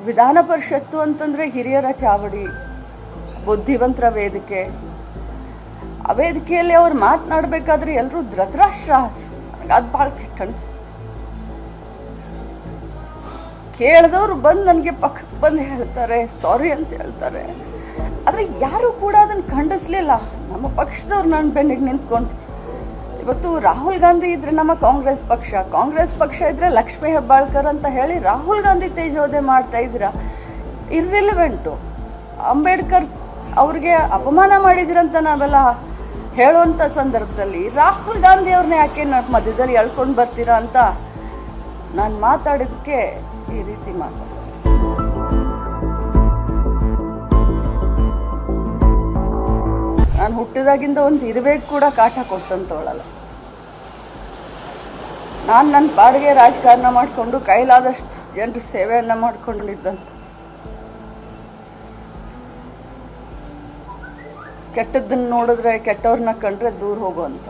ವಿಧಾನ ಪರಿಷತ್ತು ಅಂತಂದ್ರೆ ಹಿರಿಯರ ಚಾವಡಿ, ಬುದ್ಧಿವಂತರ ವೇದಿಕೆ. ಆ ವೇದಿಕೆಯಲ್ಲಿ ಅವ್ರು ಮಾತನಾಡಬೇಕಾದ್ರೆ ಎಲ್ಲರೂ ಧೃತರಾಷ್ಟ್ರ ಆದ್ರು. ಅದು ಭಾಳ ಕೆಟ್ಟ ಅನಿಸ್ತು. ಕೇಳಿದವರು ಬಂದು ನನಗೆ ಪಕ್ಕಕ್ಕೆ ಬಂದು ಹೇಳ್ತಾರೆ, ಸಾರಿ ಅಂತ ಹೇಳ್ತಾರೆ. ಆದರೆ ಯಾರು ಕೂಡ ಅದನ್ನು ಖಂಡಿಸ್ಲಿಲ್ಲ. ನಮ್ಮ ಪಕ್ಷದವ್ರು ನನ್ನ ಬೆನ್ನಿಗೆ ನಿಂತ್ಕೊಂಡು, ಇವತ್ತು ರಾಹುಲ್ ಗಾಂಧಿ ಇದ್ರೆ ನಮ್ಮ ಕಾಂಗ್ರೆಸ್ ಪಕ್ಷ ಇದ್ರೆ ಲಕ್ಷ್ಮೀ ಹೆಬ್ಬಾಳ್ಕರ್ ಅಂತ ಹೇಳಿ ರಾಹುಲ್ ಗಾಂಧಿ ತೇಜೋದೆ ಮಾಡ್ತಾ ಇದ್ದೀರಾ. ಇರ್ರಿಲಿವೆಂಟು. ಅಂಬೇಡ್ಕರ್ ಅವ್ರಿಗೆ ಅಪಮಾನ ಮಾಡಿದಿರಂತ ನಾವೆಲ್ಲ ಹೇಳುವಂಥ ಸಂದರ್ಭದಲ್ಲಿ ರಾಹುಲ್ ಗಾಂಧಿ ಅವ್ರನ್ನ ಯಾಕೆ ಮಧ್ಯದಲ್ಲಿ ಎಳ್ಕೊಂಡು ಬರ್ತೀರಾ ಅಂತ ನಾನು ಮಾತಾಡಿದಕ್ಕೆ ಈ ರೀತಿ ಮಾತಾಡ. ನಾನು ಹುಟ್ಟಿದಾಗಿಂದ ಒಂದು ಇರುವೆಗೆ ಕೂಡ ಕಾಟ ಕೊಟ್ಟಂತವಳಲ್ಲ. ನಾನು ನನ್ನ ಪಾಡಿಗೆ ರಾಜಕಾರಣ ಮಾಡಿಕೊಂಡು ಕೈಲಾದಷ್ಟು ಜನರ ಸೇವೆಯನ್ನ ಮಾಡ್ಕೊಂಡಿದ್ದಂತ. ಕೆಟ್ಟದ್ದನ್ನು ನೋಡಿದ್ರೆ, ಕೆಟ್ಟವ್ರನ್ನ ಕಂಡ್ರೆ ದೂರ ಹೋಗುವಂತ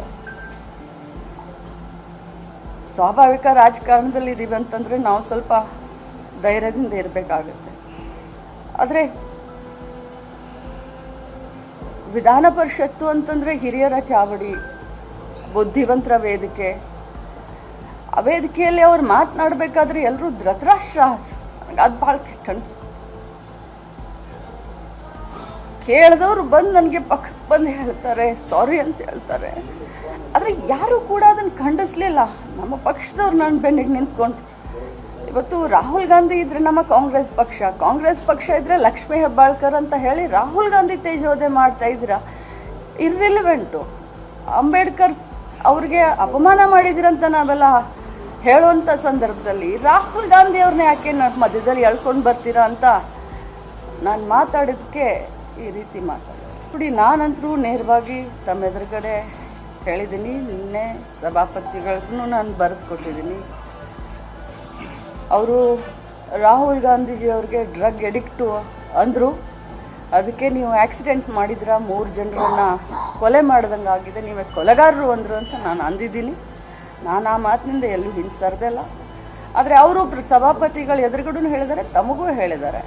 ಸ್ವಾಭಾವಿಕ ರಾಜಕಾರಣದಲ್ಲಿ ಇದೀವಿ ಅಂತಂದ್ರೆ ನಾವು ಸ್ವಲ್ಪ ಧೈರ್ಯದಿಂದ ಇರಬೇಕಾಗುತ್ತೆ. ಆದರೆ ವಿಧಾನ ಪರಿಷತ್ತು ಅಂತಂದ್ರೆ ಹಿರಿಯರ ಚಾವಡಿ, ಬುದ್ಧಿವಂತರ ವೇದಿಕೆ. ಆ ವೇದಿಕೆಯಲ್ಲಿ ಅವ್ರು ಮಾತನಾಡಬೇಕಾದ್ರೆ ಎಲ್ಲರೂ ಧೃತರಾಷ್ಟ್ರ ಆದ್ರು. ಅದು ಭಾಳ ಕೆಟ್ಟ ಅನಿಸ್ತು. ಕೇಳಿದವರು ಬಂದು ನನಗೆ ಪಕ್ಕಕ್ಕೆ ಬಂದು ಹೇಳ್ತಾರೆ, ಸಾರಿ ಅಂತ ಹೇಳ್ತಾರೆ. ಆದರೆ ಯಾರು ಕೂಡ ಅದನ್ನು ಖಂಡಿಸ್ಲಿಲ್ಲ. ನಮ್ಮ ಪಕ್ಷದವ್ರು ನನ್ನ ಬೆನ್ನಿಗೆ ನಿಂತ್ಕೊಂಡು, ಇವತ್ತು ರಾಹುಲ್ ಗಾಂಧಿ ಇದ್ರೆ ನಮ್ಮ ಕಾಂಗ್ರೆಸ್ ಪಕ್ಷ ಇದ್ರೆ ಲಕ್ಷ್ಮೀ ಹೆಬ್ಬಾಳ್ಕರ್ ಅಂತ ಹೇಳಿ ರಾಹುಲ್ ಗಾಂಧಿ ತೇಜೋದೆ ಮಾಡ್ತಾ ಇದ್ದೀರಾ. ಇರ್ರಿಲಿವೆಂಟು. ಅಂಬೇಡ್ಕರ್ ಅವ್ರಿಗೆ ಅಪಮಾನ ಮಾಡಿದಿರಂತ ನಾವೆಲ್ಲ ಹೇಳುವಂಥ ಸಂದರ್ಭದಲ್ಲಿ ರಾಹುಲ್ ಗಾಂಧಿ ಅವ್ರನ್ನ ಯಾಕೆ ಮಧ್ಯದಲ್ಲಿ ಎಳ್ಕೊಂಡು ಬರ್ತೀರಾ ಅಂತ ನಾನು ಮಾತಾಡಿದಕ್ಕೆ ಈ ರೀತಿ ಮಾತಾಡಿದೆ. ನೋಡಿ, ನಾನಂತರೂ ನೇರವಾಗಿ ತಮ್ಮ ಎದುರುಗಡೆ ಹೇಳಿದ್ದೀನಿ. ನಿನ್ನೆ ಸಭಾಪತಿಗಳಿಗೂ ನಾನು ಬರೆದು ಕೊಟ್ಟಿದ್ದೀನಿ. ಅವರು ರಾಹುಲ್ ಗಾಂಧೀಜಿ ಅವ್ರಿಗೆ ಡ್ರಗ್ ಎಡಿಕ್ಟು ಅಂದರು. ಅದಕ್ಕೆ ನೀವು ಆಕ್ಸಿಡೆಂಟ್ ಮಾಡಿದ್ರ, 3 ಜನರನ್ನ ಕೊಲೆ ಮಾಡ್ದಂಗೆ ಆಗಿದೆ, ನೀವೇ ಕೊಲೆಗಾರರು ಅಂದರು ಅಂತ ನಾನು ಅಂದಿದ್ದೀನಿ. ನಾನು ಆ ಮಾತಿನಿಂದ ಎಲ್ಲೂ ಹಿಂಸರ್ದಲ್ಲ. ಆದರೆ ಅವರು ಸಭಾಪತಿಗಳು ಎದುರುಗಡೆ ಹೇಳಿದ್ದಾರೆ, ತಮಗೂ ಹೇಳಿದ್ದಾರೆ.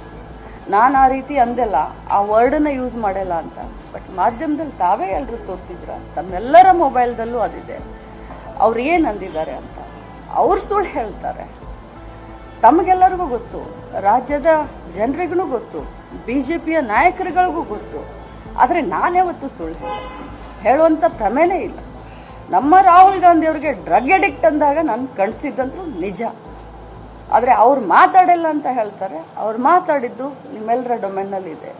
ನಾನು ಆ ರೀತಿ ಅಂದೆಲ್ಲ, ಆ ವರ್ಡನ್ನು ಯೂಸ್ ಮಾಡಿಲ್ಲ ಅಂತ. ಬಟ್ ಮಾಧ್ಯಮದಲ್ಲಿ ತಾವೇ ಎಲ್ಲರೂ ತೋರಿಸಿದ್ರ, ತಮ್ಮೆಲ್ಲರ ಮೊಬೈಲ್ದಲ್ಲೂ ಅದಿದೆ. ಅವ್ರು ಏನು ಅಂದಿದ್ದಾರೆ ಅಂತ. ಅವ್ರು ಸುಳ್ಳು ಹೇಳ್ತಾರೆ. ತಮಗೆಲ್ಲರಿಗೂ ಗೊತ್ತು, ರಾಜ್ಯದ ಜನರಿಗೂ ಗೊತ್ತು, BJPಯ ನಾಯಕರುಗಳಿಗೂ ಗೊತ್ತು. ಆದರೆ ನಾನ್ಯಾವತ್ತೂ ಸುಳ್ಳು ಹೇಳುವಂಥ ಪ್ರಮೇನೇ ಇಲ್ಲ. ನಮ್ಮ ರಾಹುಲ್ ಗಾಂಧಿ ಅವ್ರಿಗೆ ಡ್ರಗ್ ಎಡಿಕ್ಟ್ ಅಂದಾಗ ನಾನು ಕಣಿಸಿದ್ದಂತೂ ನಿಜ. ಆದರೆ ಅವ್ರು ಮಾತಾಡಿಲ್ಲ ಅಂತ ಹೇಳ್ತಾರೆ. ಅವ್ರು ಮಾತಾಡಿದ್ದು ನಿಮ್ಮೆಲ್ಲರ ಡೊಮೇನ್ನಲ್ಲಿದೆ.